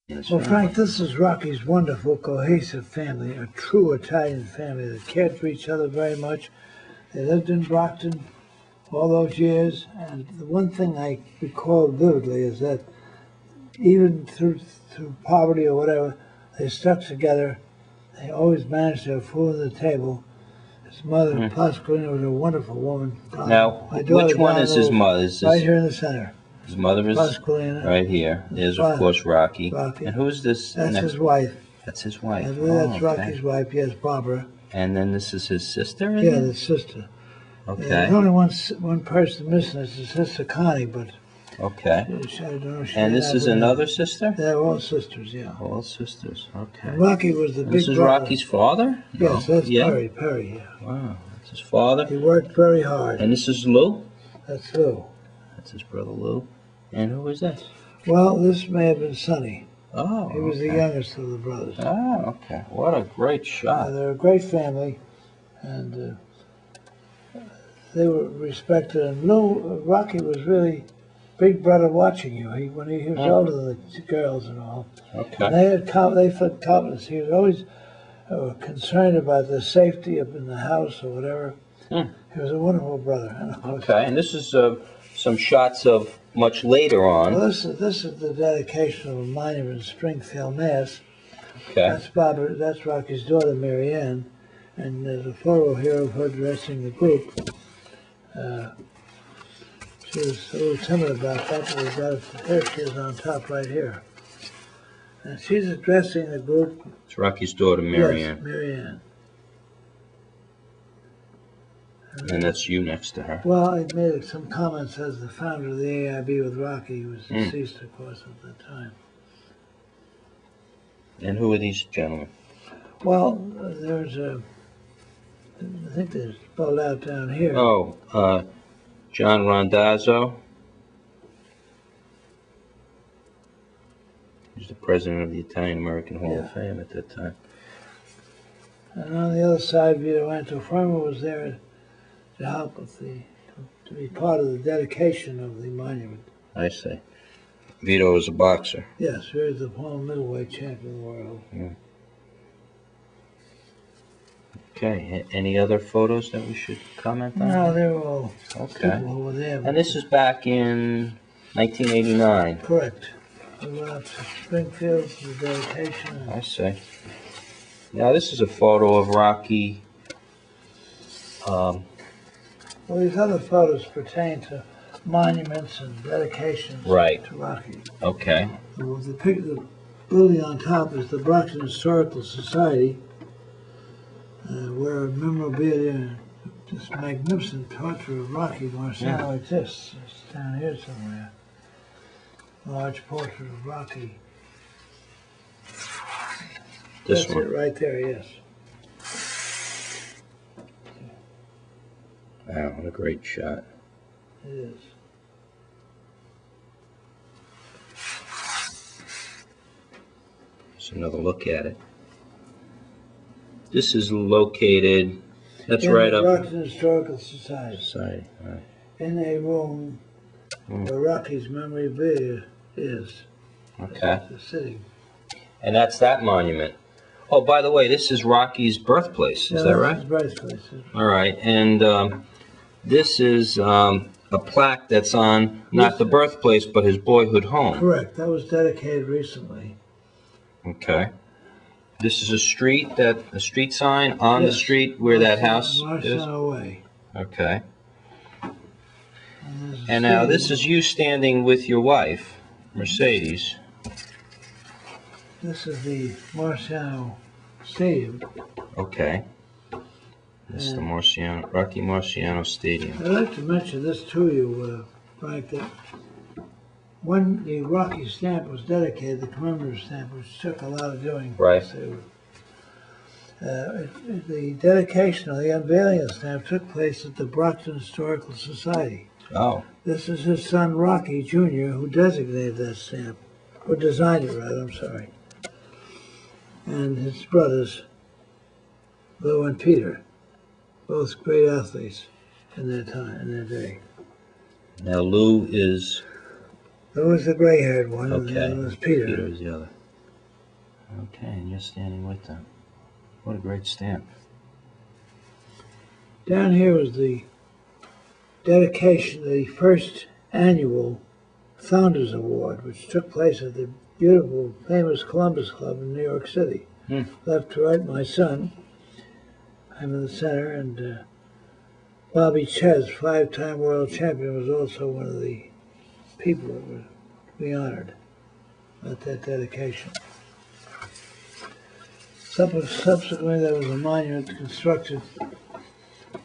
Well, Frank, this is Rocky's wonderful, cohesive family, a true Italian family that cared for each other very much. They lived in Brockton all those years, and the one thing I recall vividly is that even through poverty or whatever, they stuck together. They always managed to have food on the table. His mother, Pasqualina, was a wonderful woman. Now, which one is his mother? Right here in the center. His mother is Pasqualina. right here. There's, of course, Rocky. And who's this? That's his wife. That's his wife. That's Rocky's wife, yes, Barbara. And then this is his sister? Yeah, the sister. Okay. There's only one person missing. It's his sister Connie, but... Okay. I don't know, and this is another sister? They're all sisters, yeah. All sisters, okay. And Rocky was the big This is brother. Rocky's father? Yes, that's Perry, yeah. Wow, that's his father. He worked very hard. And this is Lou? That's Lou. That's his brother Lou. And who is this? Well, this may have been Sonny. Oh, he was the youngest of the brothers. Oh, okay. What a great shot. They're a great family, and they were respected. And Rocky was really big brother watching you. When he was older than the girls and all. Okay. And they felt confidence. He was always concerned about the safety up in the house or whatever. He was a wonderful brother. Okay, and this is some shots of much later on. Well, this is the dedication of a monument in Springfield, Mass. Okay. That's Rocky's daughter, Mary Ann, and there's a photo here of her addressing the group. She was a little timid about that, but we got it. There she is on top right here. And she's addressing the group. It's Rocky's daughter, Mary Ann. Yes, Mary Ann. And that's you next to her. Well, I made some comments as the founder of the AAIB with Rocky. He was deceased, of course, at that time. And who are these gentlemen? Well, there's I think they're spelled out down here. Oh, John Randazzo. He's the president of the Italian American Hall of Fame at that time. And on the other side, Vito Antoforma was there to help with to be part of the dedication of the monument. I see. Vito was a boxer. Yes, here's the former middleweight champion of the world. Okay, any other photos that we should comment on? No, they're all okay. Over there. And this is back in 1989. Correct. We went up to Springfield for the dedication. I see. Now this is a photo of Rocky. Well, these other photos pertain to monuments and dedications to Rocky. Okay. The building on top is the Brockton Historical Society, where memorabilia, this magnificent portrait of Rocky Marciano exists. It's down here somewhere. A large portrait of Rocky. This That's one. it right there, yes. Wow, what a great shot. It is. Just another look at it. This is located, that's in right the up. Brockton Historical Society. Right. In a room where Rocky's memorabilia is. Okay. Sitting. And that's that monument. Oh, by the way, this is Rocky's birthplace. Is that right? His birthplace. All right. And this is a plaque that's on not the birthplace, but his boyhood home. Correct. That was dedicated recently. Okay. This is a street sign on the street where that house is. Marciano Way. Okay. And now this is you standing with your wife, Mercedes. This is the Marciano Stadium. Okay. This is the Rocky Marciano Stadium. I'd like to mention this to you, Frank, that when the Rocky stamp was dedicated, the commemorative stamp, which took a lot of doing. Right. The dedication of the unveiling of the stamp took place at the Brockton Historical Society. Oh. This is his son, Rocky Jr., who designated that stamp, or designed it, rather, I'm sorry. And his brothers, Lou and Peter, both great athletes in their time, in their day. Now Lou is... Lou was the gray-haired one, okay. and then was Peter. Peter is the other. Okay, and you're standing with them. What a great stamp. Down here was the dedication of the first annual Founders Award, which took place at the beautiful, famous Columbus Club in New York City. Left to right, my son. I'm in the center, and Bobby Ches, 5-time world champion, was also one of the people that were to be honored at that dedication. Subsequently, there was a monument constructed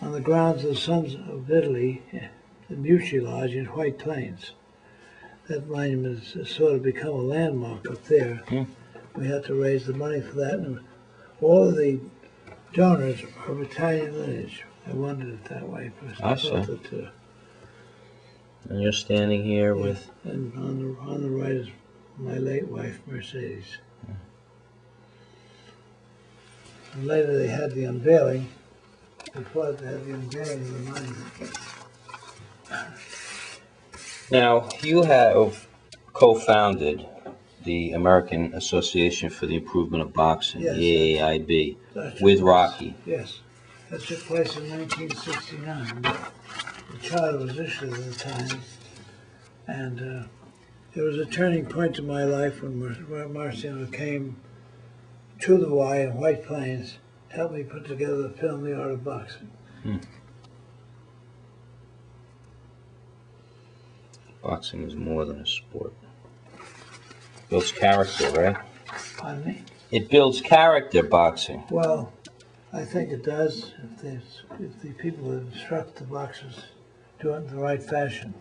on the grounds of the Sons of Italy, the Mucci Lodge in White Plains. That monument has sort of become a landmark up there. We had to raise the money for that, and all of the donors are of Italian lineage. I wanted it that way. I see. And you're standing here with... And on the right is my late wife, Mercedes. And later they had the unveiling. Before they had the unveiling of the monument. Now, you have co-founded the American Association for the Improvement of Boxing, Yes. the AAIB, with Rocky. Yes. That took place in 1969. The charter was issued at the time, and it was a turning point in my life when Marciano came to the Y in White Plains, helped me put together the film The Art of Boxing. Boxing is more than a sport. It builds character, right? Pardon me? It builds character, boxing. Well, I think it does if the people that instruct the boxers do it in the right fashion.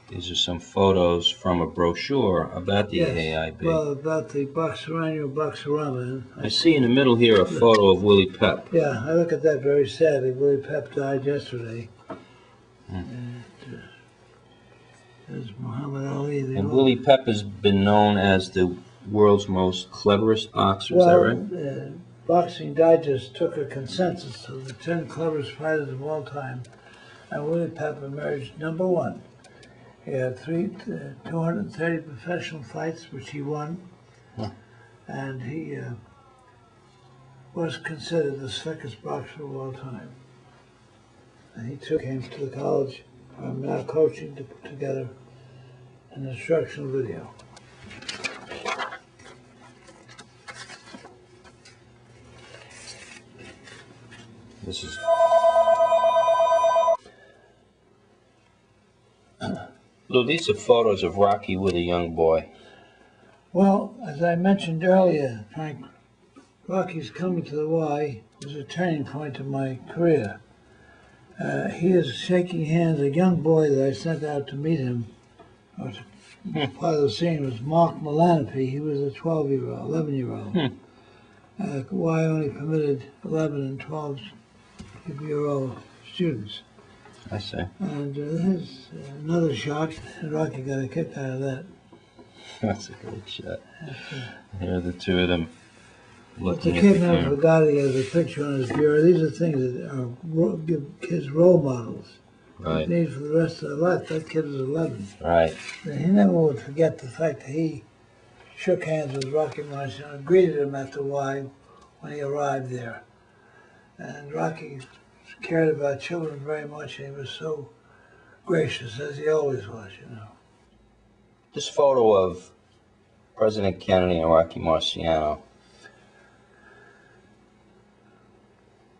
These are some photos from a brochure about the AAIB. Well, about the Boxerama. I see in the middle here a photo of Willie Pep. Yeah, I look at that very sadly. Willie Pep died yesterday. There's Muhammad Ali. And Willie Pep has been known as the world's most cleverest boxer, is that right? Boxing Digest took a consensus of the 10 cleverest fighters of all time, and Willie Pep emerged number one. He had 230 professional fights, which he won, and he was considered the slickest boxer of all time. And he came to the college I'm now coaching to put together an instructional video. This is... Lou, these are photos of Rocky with a young boy. Well, as I mentioned earlier, Frank, Rocky's coming to the Y was a turning point in my career. He is shaking hands. A young boy that I sent out to meet him, or part of the scene, was Mark Malanape. He was a 12-year-old, 11-year-old. Y only permitted 11 and 12-year-old students. I see. And there's another shot, and Rocky got a kick out of that. That's a great shot. Here are the two of them But the looking kid at the never camera. forgot he has a picture on his bureau. These are things that give kids role models. Right. They need for the rest of their life. That kid was 11. Right. And he never would forget the fact that he shook hands with Rocky Marciano and greeted him at the Y when he arrived there. And Rocky cared about children very much, and he was so gracious, as he always was, you know. This photo of President Kennedy and Rocky Marciano.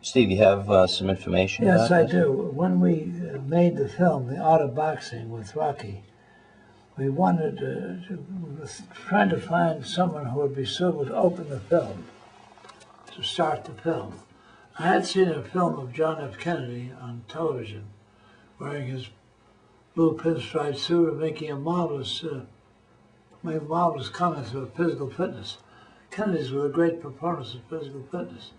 Steve, you have some information about Yes, I this? do. When we made the film, The Art of Boxing, with Rocky, we wanted we were trying to find someone who would be suitable to open the film, to start the film. I had seen a film of John F. Kennedy on television, wearing his blue pinstripe suit and making marvelous comments about physical fitness. Kennedys were great proponents of physical fitness.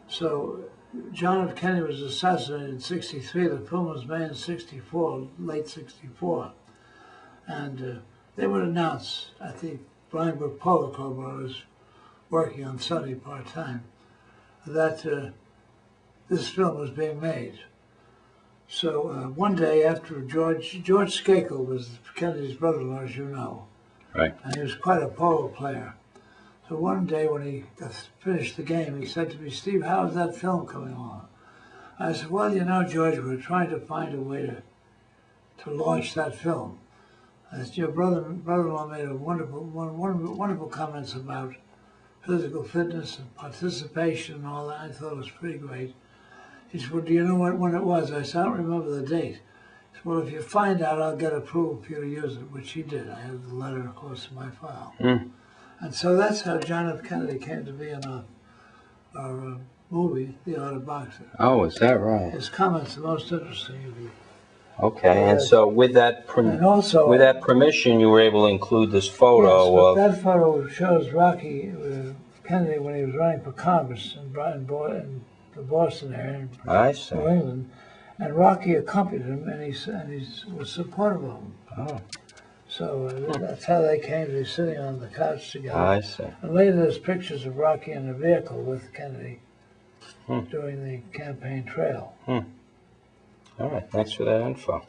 So John F. Kennedy was assassinated in '63. The film was made in '64, late '64. And they would announce, I think Brian Brook Polo Club, where I was working on Sunday part-time, that this film was being made. So one day after George Skakel was Kennedy's brother-in-law, as you know, Right. And he was quite a polo player. So one day when he finished the game, he said to me, "Steve, how's that film coming along?" I said, "Well, you know, George, we're trying to find a way to launch that film." I said, "Your brother-in-law made a wonderful comments about physical fitness and participation and all that." I thought it was pretty great. He said, "Well, do you know when it was?" I said, "I don't remember the date." He said, "Well, if you find out, I'll get approval for you to use it," which he did. I have the letter, of course, in my file. And so that's how John F. Kennedy came to be in our movie, The Art of Boxing. Oh, is that right? His comments are most interesting. Okay, and so with that permission, you were able to include this photo of... That photo shows Rocky Kennedy when he was running for Congress in the Boston area, in New England, and Rocky accompanied him, and he was supportive of him. Oh. So that's how they came to be sitting on the couch together. I see. And later there's pictures of Rocky in a vehicle with Kennedy during the campaign trail. All right, thanks for that info.